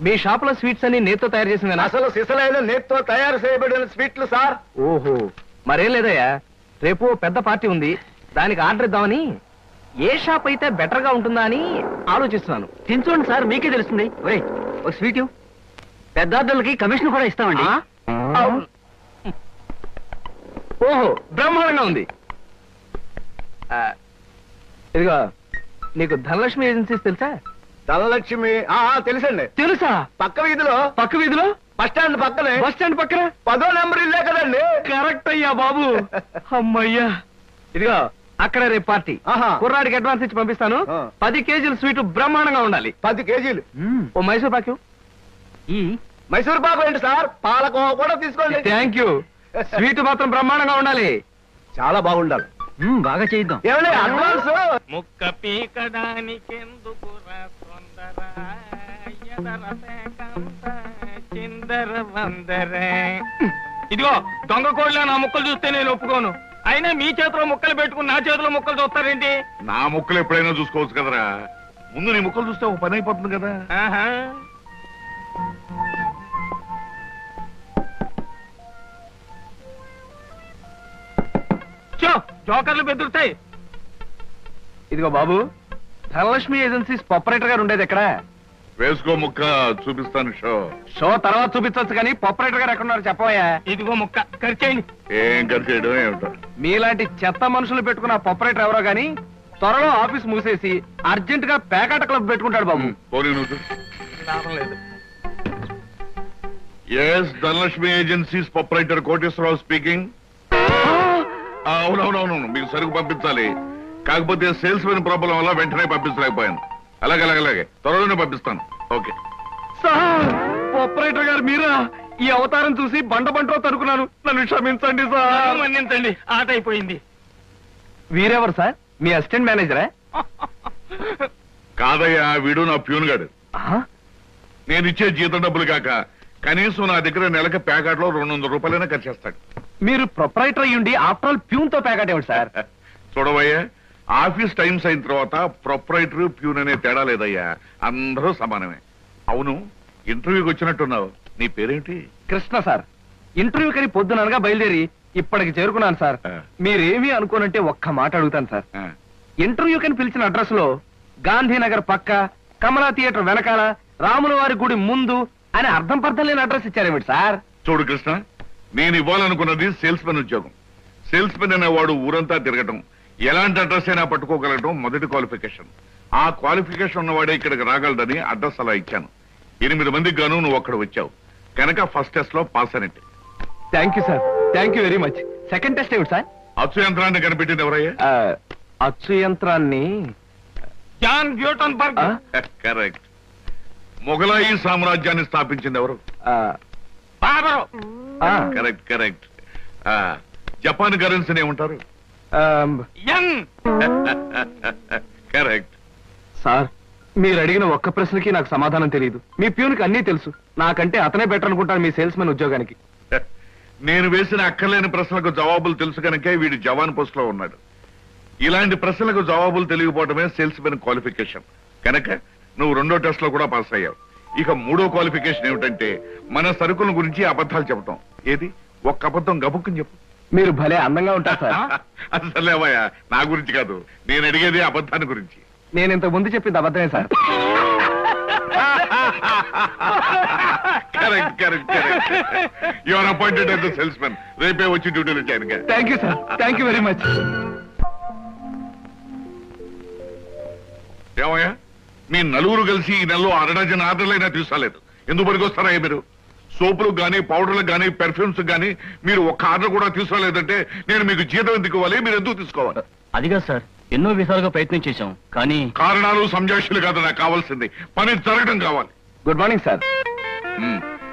మీ shop లో sweets అన్ని నేతితో తయారు చేసింది? అసలు సిసలైన నేతితో తయారు చేయబడిన స్వీట్లు సార్. ఓహో, మరేం లేదయ్యా, రేపు పెద్ద పార్టీ ఉంది, దానికి ఆర్డర్ ఇద్దామని ఏ షాప్ అయితే బెటర్ గా ఉంటుందా అని ఆలోచిస్తున్నాను. తినచూడండి సార్, మీకే తెలుస్తుంది. ఒరేయ్, ఒక స్వీట్ పెద్దార్థులకి కమిషన్ కూడా ఇస్తామండి. ఓహో, బ్రహ్మాండంగా ఉంది. ఇదిగో, నీకు ధనలక్ష్మి ఏజెన్సీస్ తెలుసా? ధనలక్ష్మి తెలుసండి. తెలుసా? పక్క వీధిలో బస్ స్టాండ్ పక్కనే. బస్ స్టాండ్ పక్కన 10వ నెంబర్ ఇల్లే కదండి. కరెక్ట్ అయ్యా బాబు. అమ్మయ్యా, ఇదిగో అక్కడ రేపు పార్టీ. కుర్రాడికి అడ్వాన్స్ ఇచ్చి పంపిస్తాను. 10 కేజీల స్వీట్ బ్రహ్మాండంగా ఉండాలి. 10 కేజీలు. ఓ మైసూర్ పాకు. ఈ మైసూర్ పాకు ఏంటి సార్? పాలకోవా కూడా తీసుకోండి. Thank you. స్వీట్ మాత్రం బ్రహ్మాండంగా ఉండాలి. చాలా బాగుండాలి. బాగా చేద్దాం. ఏమండి అడ్వాన్స్? ముక్క పీకడానికెందుకు చిందర వందరే. ఇదిగో దొంగ కోళ్ళ నా ముక్కలు చూస్తే నేను ఒప్పుకోను. అయినా మీ చేతిలో ముక్కలు పెట్టుకుని నా చేతిలో ముక్కలు చూస్తారేంటి? నా ముక్కలు ఎప్పుడైనా చూసుకోవచ్చు కదరా. ముందు నీ ముక్కలు చూస్తే ఒక పని అయిపోతుంది కదా. జోకర్లు బెదురుతాయి. ఇదిగో బాబు, ధనలక్ష్మి ఏజెన్సీస్ ఆపరేటర్ గారు ఉండేది ఎక్కడ? వేసుకో ముక్క, చూపిస్తాను. షో తర్వాత చూపించవచ్చు కానీ ఆపరేటర్ గారు ఎక్కడున్నారు చెప్పవయ్యా. ఇదిగో ముక్క ఖర్చేయండి. ఏం ఖర్చు చేయడం ఏమిటో. మీలాంటి చెత్త మనుషులు పెట్టుకున్న ఆపరేటర్ ఎవరో గానీ త్వరలో ఆఫీస్ మూసేసి అర్జెంట్ గా పేకాట క్లబ్ పెట్టుకుంటాడు బాబు. పోనీ నువ్వు. లాభం లేదు. Yes, Dhanalakshmi agencies proprietor Koteswararao speaking. అవునవునవును, మీకు సరుకు పంపించాలి. కాకపోతే సేల్స్ మెన్ ప్రాబ్లం వల్ల వెంటనే పంపించలేకపోయాను. అలాగే త్వరలోనే పంపిస్తాను. ఓకే సార్, ఆపరేటర్ గారు మీరా? ఈ అవతారం చూసి బంటో తరుకున్నాను, నన్ను క్షమించండి సార్. మన్నించండి, ఆట అయిపోయింది. వీరెవరు సార్? మీ అసిస్టెంట్ మేనేజరా? కాదయ్యా, వీడు నా ప్యూన్ గాడు. నేను ఇచ్చే జీతం డబ్బులు కాక కనీసం నా దగ్గర నెలకి ప్యాకెట్లో 200 రూపాయలైనా ఖర్చు చేస్తాడు. మీరు ప్రొపరైటర్ అయ్యుండి ఆఫ్టర్ ఆల్ ప్యూన్ తో ప్యాకెట్ ఏమిటి సార్? చూడవయ్యా, ఆఫీస్ టైమ్స్ అయిన తర్వాత ప్రొపరైటర్ ప్యూన్ అనే తేడా లేదయ్యా, అందరూ సమానమే. అవును, ఇంటర్వ్యూకి వచ్చినట్టున్నావు. నీ పేరేంటి? కృష్ణ సార్. ఇంటర్వ్యూ కని పొద్దుననగా బయలుదేరి ఇప్పటికి చేరుకున్నాను సార్. మీరేమీ అనుకోనంటే ఒక్క మాట అడుగుతాను సార్. ఇంటర్వ్యూ కని పిలిచిన అడ్రస్ లో గాంధీనగర్ పక్క, కమలా థియేటర్ వెనకాల, రాముల వారి గుడి ముందు అని అర్థం పర్థం లేని అడ్రస్ ఇచ్చారేమిటి సార్? చూడు కృష్ణ, నేను ఇవ్వాలనుకున్నది సేల్స్ మెన్ ఉద్యోగం. సేల్స్ మెన్ అనేవాడు ఊరంతా తిరగటం, ఎలాంటి అడ్రస్ అయినా పట్టుకోగలగటం మొదటి క్వాలిఫికేషన్. ఆ క్వాలిఫికేషన్ ఉన్నవాడే ఇక్కడికి రాగలదని అడ్రస్ అలా ఇచ్చాను. 8 మందికి గాను నువ్వు అక్కడ వచ్చావు కనుక ఫస్ట్ టెస్ట్ లో పాస్ అయినట్టు. Thank you sir, thank you very much. Second test ఏమిటి సార్? అచ్చు యంత్రాన్ని కనిపెట్టింది ఎవరయ్యా? అచ్చు యంత్రాన్ని జాన్ గ్యూటన్బర్గ్. కరెక్ట్. మొఘలాయి సామ్రాజ్యాన్ని స్థాపించింది ఎవరు? బాబరు. కరెక్ట్. జపాన్ కరెన్సీని ఏమంటారు? యన్. కరెక్ట్. సార్, మీరు అడిగిన ఒక్క ప్రశ్నకి నాకు సమాధానం తెలియదు. మీ ప్యూన్కి అన్నీ తెలుసు. నాకంటే అతనే బెటర్ అనుకుంటాను మీ సేల్స్ మెన్ ఉద్యోగానికి. నేను వేసిన అక్కర్లేని ప్రశ్నలకు జవాబులు తెలుసు కనుకే వీడు జవాన్ పోస్ట్ లో ఉన్నాడు. ఇలాంటి ప్రశ్నలకు జవాబులు తెలియకపోవడమే సేల్స్ మెన్ క్వాలిఫికేషన్. కనుక నువ్వు 2వ టెస్ట్ లో కూడా పాస్ అయ్యావు. ఇక 3వ క్వాలిఫికేషన్ ఏమిటంటే మన సరుకుల గురించి అబద్ధాలు చెప్పటం. ఏది? ఒక్క అబద్ధం గబుక్కుని చెప్పు. మీరు భలే అందంగా ఉంటారు సార్. అసలేవయ్యా, నా గురించి కాదు, నేను అడిగేది అబద్ధాన్ని గురించి. నేను ఇంతకు ముందు చెప్పింది అబద్ధమే sir. Correct. You are appointed as the salesmen. రేపే వచ్చి డ్యూటీలో చేయండి. Thank you sir, thank you very much. ఏమయ్యా, మీ నలుగురు కలిసి ఈ నెలలో 6 డజన్ ఆర్డర్లైనా తీసుకోలేదు. ఎందుకు పనికొస్తారా మీరు? సోపులకు గానీ, పౌడర్లకు గానీ, పెర్ఫ్యూమ్స్ గానీ మీరు ఒక్క ఆర్డర్ కూడా తీసుకోలేదంటే నేను మీకు జీతం ఎందుకు ఇవ్వాలి? మీరు ఎందుకు తీసుకోవాలి? అదిగా సార్, ఎన్నో విధాలుగా ప్రయత్నం చేశాం కానీ కారణాలు సంజాషులు కాదు నాకు కావాల్సింది, పని జరగడం కావాలి. Good morning sir.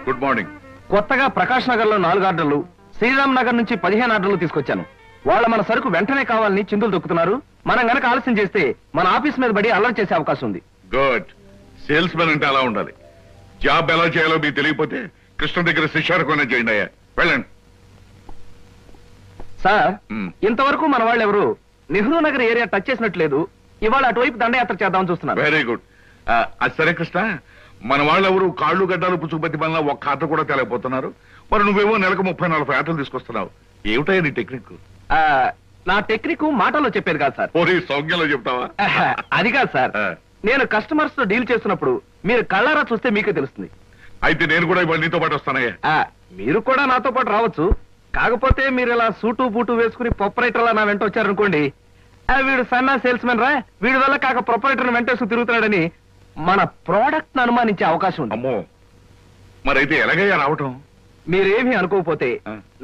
Good morning. కొత్తగా ప్రకాష్ నగర్ లో 4 ఆర్డర్లు, శ్రీరామ్ నగర్ నుంచి 15 ఆర్డర్లు తీసుకొచ్చాను. వాళ్ళ మన సరుకు వెంటనే కావాలని చిందులు తొక్కుతున్నారు. మనం గనక ఆలస్యం చేస్తే మన ఆఫీస్ మీద పడి అల్లరి చేసే అవకాశం ఉంది. గుడ్. సేల్స్ మెన్ అంటే అలా ఉండాలి. జాబ్ ఎలా చేయాలో మీకు తెలియకపోతే కృష్ణ దగ్గర శిష్యారకం చేయండి అయ్యా. వెళ్ళండి సార్. ఇంతవరకు మన వాళ్ళు ఎవరు నెహ్రూ నగర్ ఏరియా టచ్ చేసినట్లేదు. ఇవాళ అటువైపు దండయాత్ర చేద్దామని చూస్తున్నారు. Very good. అది సరే కృష్ణ, మన వాళ్ళు ఎవరు కాళ్ళు గడ్డాలు పుచ్చుకుపత్తి వల్ల ఒక్క ఆట కూడా తేలేకపోతున్నారు. మరి నువ్వేమో నెలకు 30-40 ఆటలు తీసుకొస్తున్నావు. ఏమిటయ్యా నీ టెక్నిక్? నా టెక్నిక్ మాటల్లో చెప్పేది కాదు సార్. ఓరి సౌజ్ఞలో చెప్తావా? అది కాదు సార్. నేను కస్టమర్స్ తో డీల్ చేస్తున్నప్పుడు మీరు కళ్ళారా చూస్తే మీకే తెలుస్తుంది. అయితే నేను కూడా ఇవాళ నీతో పాటు వస్తానయ్యా. మీరు కూడా నాతో పాటు రావచ్చు. కాకపోతే మీరు ఇలా సూటు బూటు వేసుకుని ప్రొపరేటర్లా నా వెంట వచ్చారనుకోండి, వీడు సన్నా సేల్స్ మెన్ రా, వీడి వల్ల కాక ప్రొపరేటర్ వెంటేసుకు తిరుగుతున్నాడని మన ప్రోడక్ట్ ను అనుమానించే అవకాశం ఉంది. అమ్మో, మరైతే ఎలాగయ్యా రావటం? మీరేమీ అనుకోకపోతే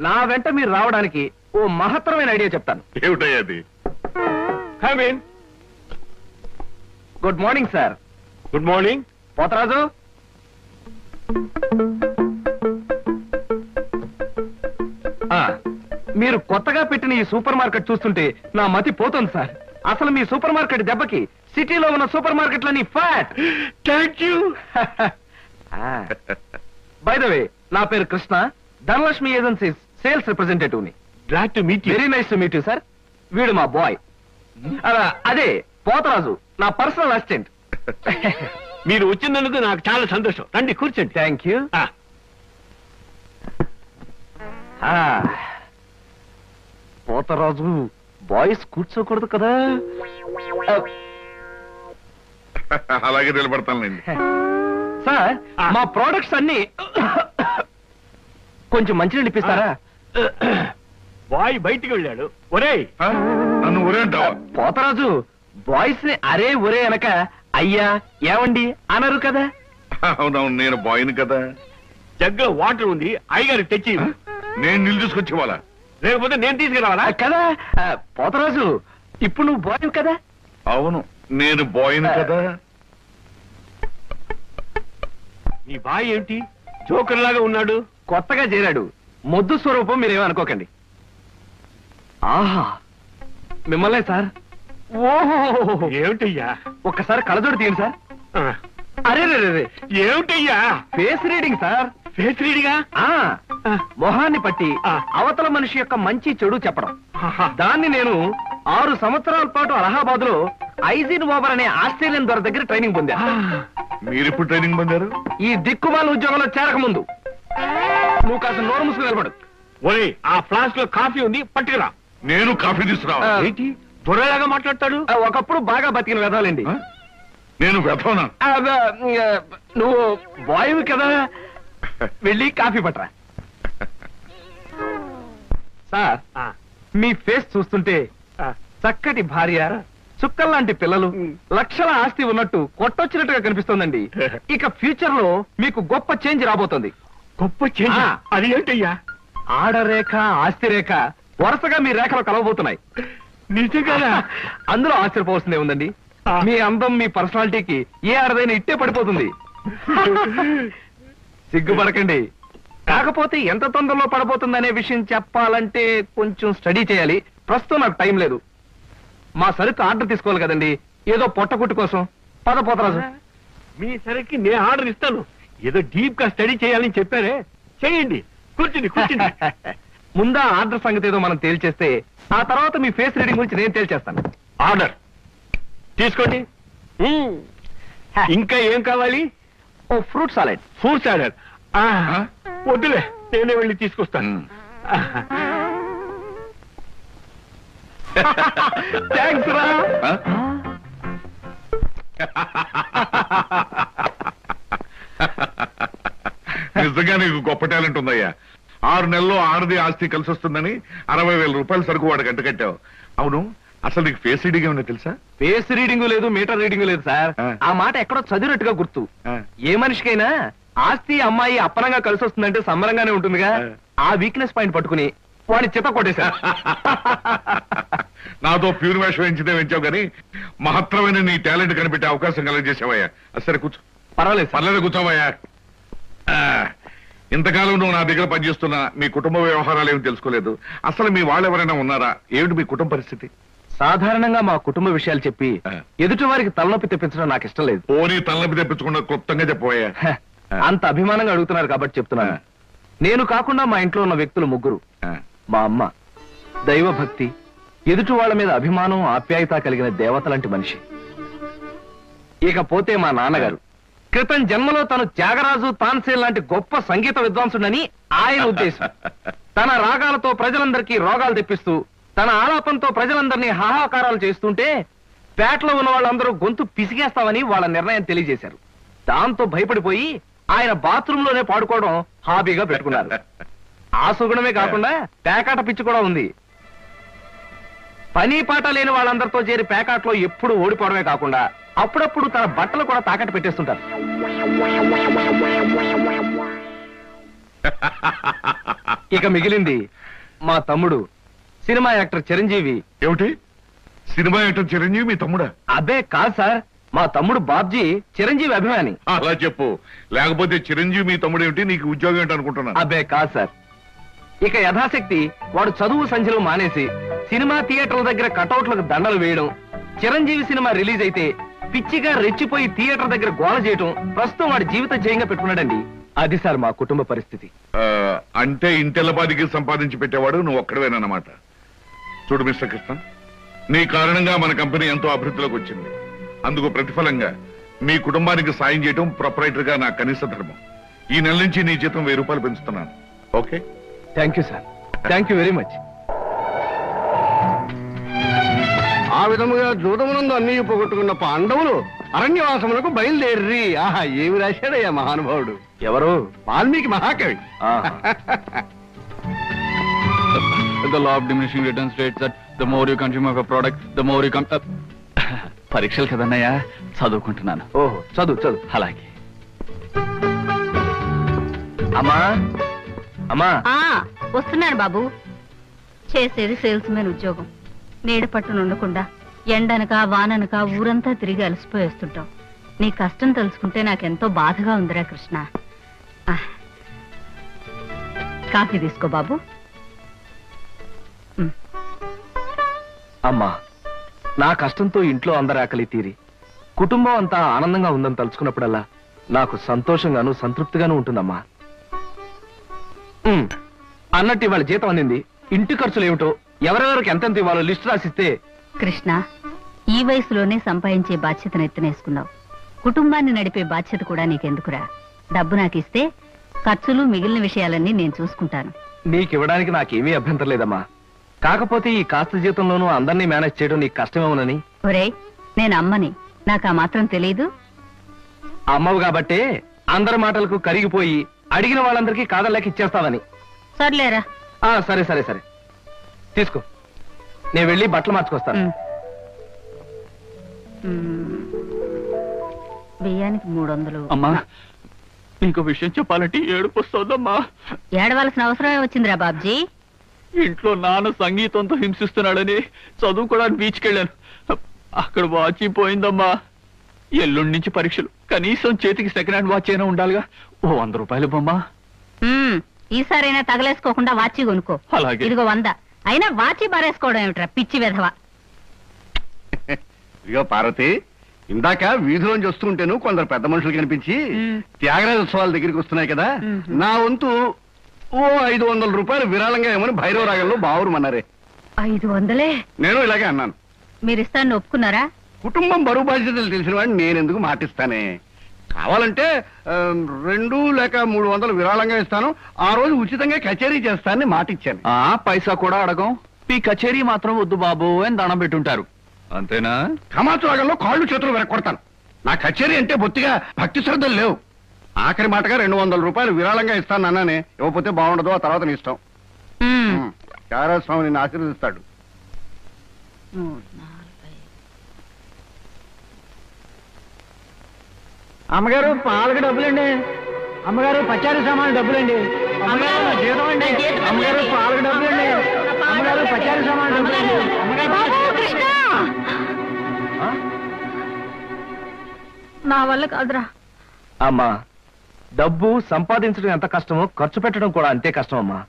నా వెంట మీరు రావడానికి ఓ మహత్తరమైన ఐడియా చెప్తాను. ఏమిటయ్యా అది? Good morning sir. Good morning. Potharaju, మీరు కొత్తగా పెట్టిన ఈ సూపర్ మార్కెట్ చూస్తుంటే నా మతి పోతుంది సార్. అసలు మీ సూపర్ మార్కెట్ దెబ్బకి సిటీలో ఉన్న సూపర్ మార్కెట్లని ఫ్యాట్. Thank you. By the way, నా పేరు Krishna, Dhanalakshmi agencies sales representative ని. Glad to meet you. Very nice to meet you sir. వీడు మా బాయ్. అదే పోతరాజు, నా పర్సనల్ అసిస్టెంట్. మీరు వచ్చినందుకు నాకు చాలా సంతోషం. రండి కూర్చోండి. Thank you. పోతరాజు, బాయ్స్ కూర్చోకూడదు కదా. అలాగే నిలబడతానండి. సార్, మా ప్రోడక్ట్స్ అన్ని కొంచెం మంచినీళ్ళు ఇప్పిస్తారా? బాయ్ బయటికి వెళ్ళాడు. ఒరేయ్, నన్ను ఊరే అంటావా? పోతరాజు, బాయ్స్ ని అరే ఒరే అనక అయ్యా ఏమండి అనరు కదా. అవునవును, నేను బాయ్ని కదా. జగ్గులో వాటర్ ఉంది, అయ్యగారికి తెచ్చి. నేను నీళ్ళు తీసుకొచ్చి వాళ్ళ, లేకపోతే నేను తీసుకురావాలా? కదా పోతరాజు, ఇప్పుడు నువ్వు బాయ్ కదా. అవును, నేను బాయ్ని కదా. నీ బాయ్ ఏంటి జోకర్ లాగా ఉన్నాడు? కొత్తగా చేరాడు, మొద్దు స్వరూపం, మీరేమనుకోకండి. ఆహా, మిమ్మల్నే సార్. ఓహో, ఏమిటయ్యా? ఒక్కసారి కళ్ళజోడు తీయండి సార్. అరే రే, ఏమిటయ్యా? Face reading sir. ఫేస్ రీడింగా? మొహాన్ని పట్టి అవతల మనిషి యొక్క మంచి చెడు చెప్పడం. దాన్ని నేను 6 సంవత్సరాల పాటు అలహాబాద్ లో ఐజిన్ ఓవర్ అనే ఆస్ట్రేలియన్ దొర దగ్గర ట్రైనింగ్ పొందా. మీరెప్పుడు ట్రైనింగ్ పొందారు? ఈ దిక్కుమాల ఉద్యోగంలో చేరక ముందు. నువ్వు కాస్త నోరు ముసుగు నిలబడు. ఒరే, ఆ ఫ్లాస్క్ లో కాఫీ ఉంది, పట్టుకురా. నేను కాఫీ తీసుకురావా? ఏంటి దొరలాగా మాట్లాడతాడు? ఒకప్పుడు బాగా బతికిన వెదవాలండి. నేను వెతవనా? నువ్వు బాయ్ కదా, వెళ్ళి కాఫీ పట్టరా. సార్, మీ ఫేస్ చూస్తుంటే చక్కటి భార్య, చుక్కల్లాంటి పిల్లలు, లక్షల ఆస్తి ఉన్నట్టు కొట్టొచ్చినట్టుగా కనిపిస్తోందండి. ఇక ఫ్యూచర్ లో మీకు గొప్ప చేంజ్ రాబోతుంది. గొప్ప చేంజ్? అది ఏంటయ్యా? ఆడరేఖ, ఆస్తి రేఖ వరుసగా మీ రేఖలు కలవబోతున్నాయి. నిజంగా? అందులో ఆశ్చర్యపోవాల్సిందే ఉందండి. మీ అందం, మీ పర్సనాలిటీకి ఏ ఆడదైనా ఇట్టే పడిపోతుంది. సిగ్గుపడకండి. కాకపోతే ఎంత తొందరలో పడబోతుందనే విషయం చెప్పాలంటే కొంచెం స్టడీ చేయాలి. ప్రస్తుతం నాకు టైం లేదు. మా సరుకు ఆర్డర్ తీసుకోవాలి కదండి, ఏదో పొట్టకుట్టు కోసం. పద పోతరాజు. మీ సరికి నేను ఆర్డర్ ఇస్తాను. ఏదో డీప్ గా స్టడీ చేయాలని చెప్పారే, చేయండి. కూర్చుని కూర్చుని. ముందా ఆర్డర్ సంగతి ఏదో మనం తేల్చేస్తే ఆ తర్వాత మీ ఫేస్ రీడింగ్ గురించి నేను తేల్చేస్తాను. ఆర్డర్ తీసుకోండి. ఇంకా ఏం కావాలి? ఓ ఫ్రూట్ సాలెడ్. ఫ్రూట్ సాలెడ్ వద్దులే, నేనే వెళ్ళి తీసుకొస్తాను. థ్యాంక్స్ రా. నిజంగా నీకు గొప్ప టాలెంట్ ఉందయ్యా. 6 నెలల్లో ఆడది ఆస్తి కలిసి వస్తుందని 60,000 రూపాయల సరుకు వాడికి అంటకట్టావు. అవును, అసలు నీకు ఫేస్ రీడింగ్ ఏమన్నా తెలుసా? ఫేస్ రీడింగ్ లేదు, మీటర్ రీడింగ్ లేదు సార్. ఆ మాట ఎక్కడో చదివినట్టుగా గుర్తు. ఏ మనిషికైనా ఆస్తి అమ్మాయి అప్పనంగా కలిసి వస్తుందంటే సంబరంగానే ఉంటుందిగా. ఆ వీక్నెస్ పాయింట్ పట్టుకుని వాడిని చిత్త కొట్టేశా. నాతో ప్యూర్ వేషం వేయించితే వేయించావు కానీ మహత్తరమైన నీ టాలెంట్ కనిపెట్టే అవకాశం కలగజేసావయ్యా. సరే కూర్చో. పర్వాలేదు, పర్లేదు, కూర్చోవయ్యా. ఇంతకాలం నువ్వు నా దగ్గర పనిచేస్తున్నా మీ కుటుంబ వ్యవహారాలు ఏమి తెలుసుకోలేదు. అసలు మీ వాళ్ళు ఎవరైనా ఉన్నారా? ఏమిటి మీ కుటుంబ పరిస్థితి? సాధారణంగా మా కుటుంబ విషయాలు చెప్పి ఎదుటి వారికి తలనొప్పి తెప్పించడం నాకు ఇష్టం లేదు. పోనీ తలనొప్పి తెప్పించకుండా క్లుప్తంగా చెప్పబోయా. అంత అభిమానంగా అడుగుతున్నారు కాబట్టి చెప్తున్నాను. నేను కాకుండా మా ఇంట్లో ఉన్న వ్యక్తులు 3. మా అమ్మ దైవభక్తి, ఎదుటి వాళ్ళ మీద అభిమానం, ఆప్యాయత కలిగిన దేవత లాంటి మనిషి. ఇకపోతే మా నాన్నగారు క్రితం జన్మలో తను త్యాగరాజు తాన్సేన్ లాంటి గొప్ప సంగీత విద్వాంసుడని ఆయన ఉద్దేశం. తన రాగాలతో ప్రజలందరికీ రోగాలు తెప్పిస్తూ తన ఆలాపంతో ప్రజలందరినీ హాహాకారాలు చేస్తుంటే పేటలో ఉన్న వాళ్ళందరూ గొంతు పిసిగేస్తామని వాళ్ళ నిర్ణయం తెలియజేశారు. దాంతో భయపడిపోయి ఆయన బాత్రూమ్ లోనే పాడుకోవడం హాబీగా పెట్టుకున్నారు. ఆ సుగుణమే కాకుండా పేకాట పిచ్చి కూడా ఉంది. పని పాట లేని వాళ్ళందరితో చేరి పేకాట్లో ఎప్పుడు ఓడిపోవడమే కాకుండా అప్పుడప్పుడు తన బట్టలు కూడా తాకట్టు పెట్టేస్తుంటారు. ఇక మిగిలింది మా తమ్ముడు సినిమా యాక్టర్ చిరంజీవి. ఏమిటి సినిమా యాక్టర్ చిరంజీవి మీ తమ్ముడా? అబ్బే కాదు సార్, మా తమ్ముడు బాబ్జీ చిరంజీవి అభిమాని. అలా చెప్పు, లేకపోతే చిరంజీవి మీ తమ్ముడు ఏమిటి, నీకు ఉద్యోగం ఏంటి అనుకుంటున్నాను. అబ్బే కాదు సార్, ఇక యథాశక్తి వాడు చదువు సంఖ్యలు మానేసి సినిమా థియేటర్ల దగ్గర కటౌట్లకు దండలు వేయడం, చిరంజీవి సినిమా రిలీజ్ అయితే పిచ్చిగా రెచ్చిపోయి థియేటర్ దగ్గర గోల చేయడం ప్రస్తుతం వాడి జీవిత జయంగా పెట్టుకున్నాడండి. అది సార్ మా కుటుంబ పరిస్థితి. అంటే ఇంటెల్లపాదికి సంపాదించి పెట్టేవాడు నువ్వు ఒక్కడవేనన్నమాట. చూడు మిస్టర్ కృష్ణ, నీ కారణంగా మన కంపెనీ ఎంతో అభివృద్ధిలోకి వచ్చింది. అందుకు ప్రతిఫలంగా మీ కుటుంబానికి సాయం చేయడం ప్రొపరైటర్ గా నా కనీస ధర్మం. ఈ నెల నుంచి నీ జీతం 1000 రూపాయలు పెంచుతున్నాను. Okay? Thank you sir, thank you very much. ఆ విధముగా జూదమునందు అన్ని పోగొట్టుకున్న పాండవులు అరణ్యవాసములకు బయలుదేర్రి. ఆహా, ఏమి రాశాడయ్యా మహానుభావుడు. ఎవరు? వాల్మీకి మహాకవి. The law of diminishing returns states that the more you consume of a product, the more you పరీక్షలు కదన్నయ్యా, చదువుకుంటున్నాను. ఓహో, చదువు చదువు. అలాగే. అమ్మా అమ్మా. వస్తున్నాను బాబు. చేసేది సేల్స్ మెన్ ఉద్యోగం. నీడ పట్టున ఉండకుండా ఎండనక వాననక ఊరంతా తిరిగి అలసిపోయేస్తుంటాం. నీ కష్టం తెలుసుకుంటే నాకెంతో బాధగా ఉందిరా కృష్ణ. కాఫీ తీసుకో బాబు. అమ్మా, నా కష్టంతో ఇంట్లో అందరి ఆకలి తీరి కుటుంబం అంతా ఆనందంగా ఉందని తలుచుకున్నప్పుడల్లా నాకు సంతోషంగాను సంతృప్తిగాను ఉంటుందమ్మా. అన్నట్టు ఇవాళ జీతం అందింది. ఇంటి ఖర్చులు ఏమిటో, ఎవరెవరికి ఎంతెంత ఇవ్వాలో లిస్టు రాసిస్తే. కృష్ణ, ఈ వయసులోనే సంపాదించే బాధ్యతను ఎత్తునేసుకున్నావు. కుటుంబాన్ని నడిపే బాధ్యత కూడా నీకెందుకురా? డబ్బు నాకిస్తే ఖర్చులు మిగిలిన విషయాలన్నీ నేను చూసుకుంటాను. నీకివ్వడానికి నాకేమీ అభ్యంతరం లేదమ్మా. కాకపోతే ఈ కాస్త జీతంలోనూ అందరినీ మేనేజ్ చేయడం నీకు కష్టమేమోనని. ఒరే, నేను అమ్మని, నాకు ఆ మాత్రం తెలీదు. అమ్మవు కాబట్టే అందరి మాటలకు కరిగిపోయి అడిగిన వాళ్ళందరికీ కాదలేక ఇచ్చేస్తావని. సర్లేరా. సరే సరే సరే, తీసుకో. నేను వెళ్ళి బట్టలు మార్చుకొస్తాను. బియ్యానికి 300. అమ్మా, ఇంకో విషయం చెప్పాలంటే ఏడుపు వస్తుందమ్మా. ఏడవలసిన అవసరమే వచ్చిందిరా బాబ్జీ. ఇంట్లో నాన్న సంగీతంతో హింసిస్తున్నాడని చదువుకోవడానికి బీచ్కి వెళ్ళాను. అక్కడ వాచ్ పోయిందమ్మా. ఎల్లుండి నుంచి పరీక్షలు. కనీసం చేతికి సెకండ్ హ్యాండ్ వాచ్ అయినా ఉండాలిగా. 100 రూపాయలు బొమ్మా. ఈసారైనా తగలేసుకోకుండా వాచి కొనుక్కో. అలాగే. ఇదిగో 100. అయినా వాచి బారేసుకోవడం ఏమిట్రా పిచ్చి వెధవ. ఇదిగో పార్వతి, ఇందాక వీధిలోంచి వస్తుంటేను కొందరు పెద్ద మనుషులు కనిపించి త్యాగరాజ ఉత్సవాల దగ్గరికి వస్తున్నాయి కదా, నా వంతు 500 రూపాయలు విరాళంగా ఏమని భైరవ రాగంలో బావురమన్నారే. 500? నేను ఇలాగే అన్నాను. మీరిస్తాను ఒప్పుకున్నారా? కుటుంబం బరువు బాధ్యతలు తెలిసిన వాడిని నేనెందుకు మాటిస్తానే. కావాలంటే 2 లేక 300 విరాళంగా ఇస్తాను. ఆ రోజు ఉచితంగా కచేరీ చేస్తానని మాటిచ్చాను. పైసా కూడా అడగం. ఈ కచేరీ మాత్రం వద్దు బాబు అని దండం పెట్టుంటారు. అంతేనా? కమాతు రాగంలో కాళ్ళు చేతులు వెనక్కొడతాను. నా కచేరీ అంటే బొత్తిగా భక్తి శ్రద్ధలు లేవు. ఆఖరి మాటగా 200 రూపాయలు విరాళంగా ఇస్తాను అన్నానే. ఇవ్వకపోతే బాగుండదు, ఆ తర్వాత నీ ఇష్టం. చారాస్వామి నిన్ను ఆశీర్వదిస్తాడు. అమ్మగారు పాలకు డబ్బులండి. అమ్మగారు పచారీ సామాన్ డబ్బులండి. అమ్మగారు జీతం అండి. అమ్మగారు పాలకు డబ్బులండి. అమ్మగారు పచారీ సామాన్ డబ్బులండి. నా వల్ల కాదురా. అమ్మా, డబ్బు సంపాదించడం ఎంత కష్టమో ఖర్చు పెట్టడం కూడా అంతే కష్టం అమ్మా.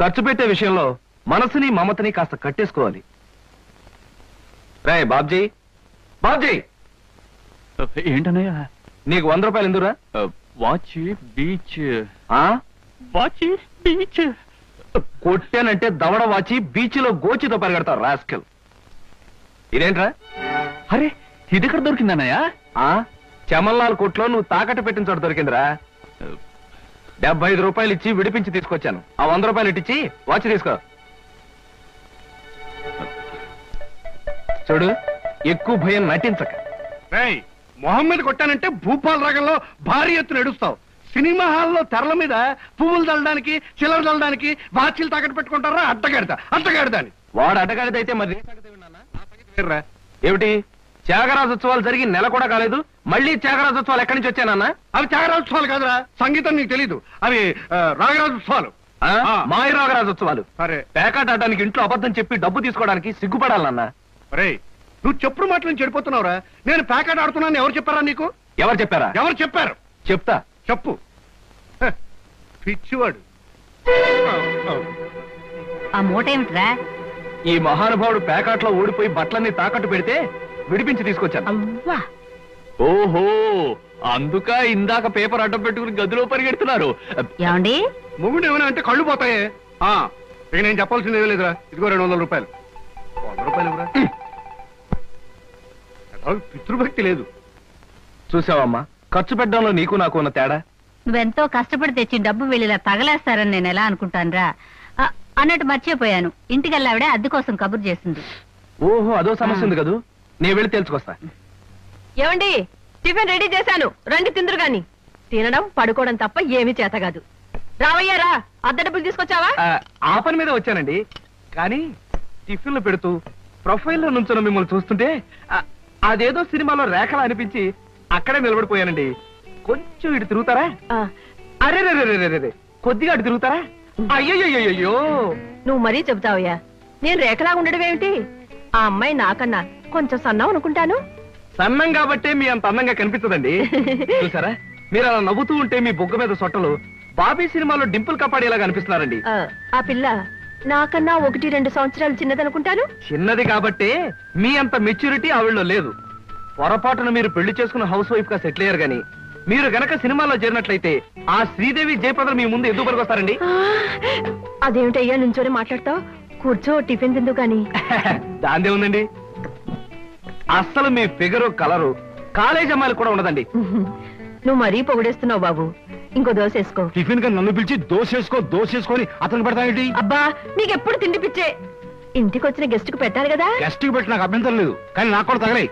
ఖర్చు పెట్టే విషయంలో మనసుని మమతని కాస్త కట్టేసుకోవాలి. రే బాబ్జీ, బాబ్జీ, ఏంటన్నయ్యా? నీకు 100 రూపాయలు ఎందురా? Watch beach. వాచ్ బీచ్ కొట్టానంటే దవడ వాచి బీచ్లో గోచితో పరిగెడతారు రాస్కెల్. ఇదేంట్రా? అరే, ఇది ఎక్కడ దొరికిందన్నయ్యా? చమల్లాల్ కొట్లో నువ్వు తాకట్టు పెట్టిన చోట దొరికిందిరా. 75 రూపాయలు ఇచ్చి విడిపించి తీసుకొచ్చాను. ఆ 100 రూపాయలు ఇట్టించి వాచ్ తీసుకో. చూడు, ఎక్కువ భయం నటించక. రేయ్, మొహం మీద కొట్టానంటే భూపాల్ రాగంలో భారీ ఎత్తున ఎడుస్తావు. సినిమా హాల్లో తెరల మీద పువ్వులు చల్లడానికి, చిల్లర చల్లడానికి వాచీలు తాకట్టు పెట్టుకుంటారా? అడ్డగాడిదా అని. వాడు అడ్డగాడిదైతే మరి నీ సంగతి ఏమిటి నాన్న? నా సంగతి వేర్రా. ఏమిటి, త్యాగరాజోత్సవాలు జరిగి నెల కూడా కాలేదు, మళ్ళీ త్యాగరాజోత్సవాలు ఎక్కడి నుంచి వచ్చానన్నా? అవి త్యాగరాజోత్సవాలు కాదురా, సంగీతం నీకు తెలీదు. అవి రాగరాజోత్సవాలు. మాయ రాగరాజోత్సవాలు. సరే, పేకాట ఆడడానికి ఇంట్లో అబద్ధం చెప్పి డబ్బు తీసుకోవడానికి సిగ్గుపడాలన్నా. రేయ్, నువ్వు చెప్పుడు మాటలు చెడిపోతున్నావురా. నేను ప్యాకెట్ ఆడుతున్నాను ఎవరు చెప్పారా నీకు? ఎవరు చెప్పారా? ఎవరు చెప్పారు? చెప్తా, చెప్పు. హ, పిచ్చివాడు. ఆ మూట ఏమిట్రా? ఈ మహానుభావుడు పేకాట్లో ఓడిపోయి బట్టలన్నీ తాకట్టు పెడితే విడిపించి తీసుకొచ్చాను. అవ్వా, ఓహో, అందుక ఇందాక పేపర్ అడ్డం పెట్టుకుని గదిలో పరిగెడుతున్నారు. ఏమండి? మొగుడు ఏమైనా అంటే కళ్ళు పోతాయే. ఇక నేను చెప్పాల్సింది ఏమీ లేదురా. ఇదిగో 200 రూపాయలు. 100 రూపాయలు ఇవ్వరా? పితృభక్తి లేదు. చూసావమ్మా, ఖర్చు పెట్టడంలో నీకు నాకు ఉన్న తేడా. నువ్వెంతో కష్టపడి తెచ్చి డబ్బు వెళ్ళిలా తగలేస్తారని నేను ఎలా అనుకుంటానురా? అన్నట్టు మర్చిపోయాను, ఇంటికెళ్ళావిడే అద్దె కోసం కబురు చేసింది. ఓహో, అదో సమస్య ఉంది కదూ. నేను వెళ్ళి తెలుసుకొస్తా. ఏమండి, టిఫిన్ రెడీ చేశాను, రండి తిందురు గాని. తినడం పడుకోవడం తప్ప ఏమీ చేత కాదు. రావయ్యారా, అద్దె డబ్బులు తీసుకొచ్చావా? ఆ పని మీద వచ్చానండి. కానీ టిఫిన్లు పెడుతూ ప్రొఫైల్లో నుంచున్న మిమ్మల్ని చూస్తుంటే అదేదో సినిమాలో రేఖలా అనిపించి అక్కడే నిలబడిపోయానండి. కొంచెం ఇటు తిరుగుతారా? అరే రే, కొద్దిగా అటు తిరుగుతారా? అయ్యో, నువ్వు మరీ చెబుతావయ్యా. నేను రేఖలాగా ఉండడం ఏమిటి? ఆ అమ్మాయి నాకన్నా కొంచెం సన్నం అనుకుంటాను. సన్నం కాబట్టే మీ అంత అందంగా కనిపించదండి. చూసారా, మీరు అలా నవ్వుతూ ఉంటే మీ బొగ్గ మీద సొట్టలు బాబీ సినిమాలో డింపుల్ కపాడేలాగా అనిపిస్తున్నారండి. ఆ పిల్ల నాకన్నా 1-2 సంవత్సరాలు చిన్నదనుకుంటాను. చిన్నది కాబట్టే మీ అంత మెచ్యూరిటీ ఆవిడలో లేదు. పొరపాటున మీరు పెళ్లి చేసుకున్న హౌస్ వైఫ్ గా సెటిల్ అయ్యారు గాని మీరు గనక సినిమాలో చేరినట్లయితే ఆ శ్రీదేవి జయప్రద మీ ముందు ఎందుకు పనికొస్తారండి? అదేమిటయ్యా నుంచోనే మాట్లాడతావు? కూర్చో, టిఫిన్ తిందు గాని. దాందే ఉందండి. అస్సలు మీ ఫిగరు కలరు కాలేజ్ అమ్మాయిలు కూడా ఉండదండి. నువ్వు మరీ పొగిడేస్తున్నావు బాబు. ఇంకో దోశ వేసుకో. టిఫిన్ గా నన్ను పిలిచి దోసేసుకొని అతను పెడతానేంటి? అబ్బా, నీకెప్పుడు తిండి పిచ్చే. ఇంటికి వచ్చిన గెస్ట్ కు పెట్టాలి కదా. గెస్ట్ కి పెట్టి నాకు అభ్యంతరం లేదు, కానీ నాకు కూడా తగలే.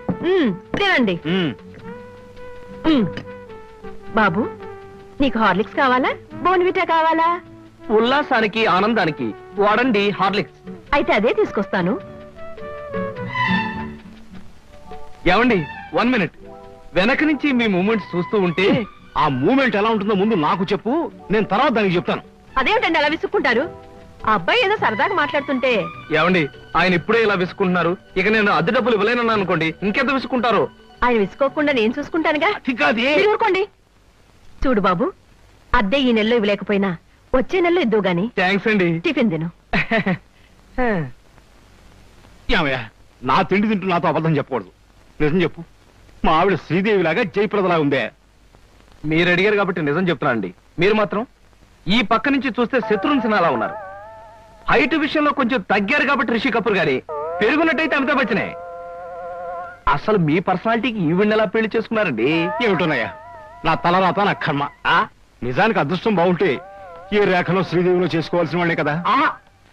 తినండి. బాబు, నీకు హార్లిక్స్ కావాలా, బోన్విటా కావాలా? ఉల్లాసానికి ఆనందానికి వాడండి హార్లిక్స్. అయితే అదే తీసుకొస్తాను. ఏమండి, 1 మినిట్. వెనక నుంచి మీ మూమెంట్స్ చూస్తూ ఉంటే ఆ మూమెంట్ ఎలా ఉంటుందో ముందు నాకు చెప్పు, నేను తర్వాత దానికి చెప్తాను. అదేమిటండి అలా విసుక్కుంటారు? ఆ అబ్బాయి ఏదో సరదాగా మాట్లాడుతుంటే. ఏమండి, ఆయన ఇప్పుడే ఇలా విసుకుంటున్నారు. ఇక నేను అద్దె డబ్బులు ఇవ్వలేనన్నా అనుకోండి, ఇంకెంత విసుకుంటారో. ఆయన విసుకోకుండా నేను చూసుకుంటానుగా. మీరు ఊరుకోండి. చూడు బాబు, అద్దె ఈ నెలలో ఇవ్వలేకపోయినా వచ్చే నెలలో ఇద్దు గాని. థ్యాంక్స్ అండి. టిఫిన్ తిను. ఏమయ్యా, నా తిండి తింటూ నాతో అబద్ధం చెప్పకూడదు. నిజం చెప్పు, మా ఆవిడ శ్రీదేవిలాగా జయప్రదలా ఉందే? మీరు అడిగారు కాబట్టి నిజం చెప్తున్నా అండి. మీరు మాత్రం ఈ పక్క నుంచి చూస్తే శత్రుఘ్న సిన్హా ఉన్నారా? హైట్ విషయంలో కొంచెం తగ్గారు కాబట్టి రిషి కపూర్ గారి, పెరుగున్నట్టయితే అమితాబ్ బచ్చనే. అసలు మీ పర్సనాలిటీకి ఈవిడ్ని ఎలా పెళ్లి చేసుకున్నారండి? ఏమిటోనయ్యా, నా తలరాత నా కర్మ. నిజానికి అదృష్టం బాగుంటే ఈ రేఖలో శ్రీదేవిలో చేసుకోవాల్సిన వాళ్ళే కదా.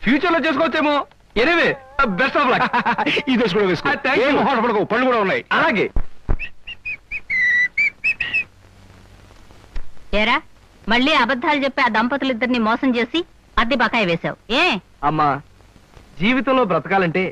ఫ్యూచర్ లో చేసుకోవచ్చేమో. Anyway, best of luck. ఈ దశ కూడా వేసుకో. ఏం మొహాలు పడకు, పళ్ళు కూడా ఉన్నాయి. అలాగే. ఏరా, మళ్ళీ అబద్ధాలు చెప్పి ఆ దంపతులిద్దరిని మోసం చేసి అద్దె బకాయి వేశావు ఏ? అమ్మా, జీవితంలో బ్రతకాలంటే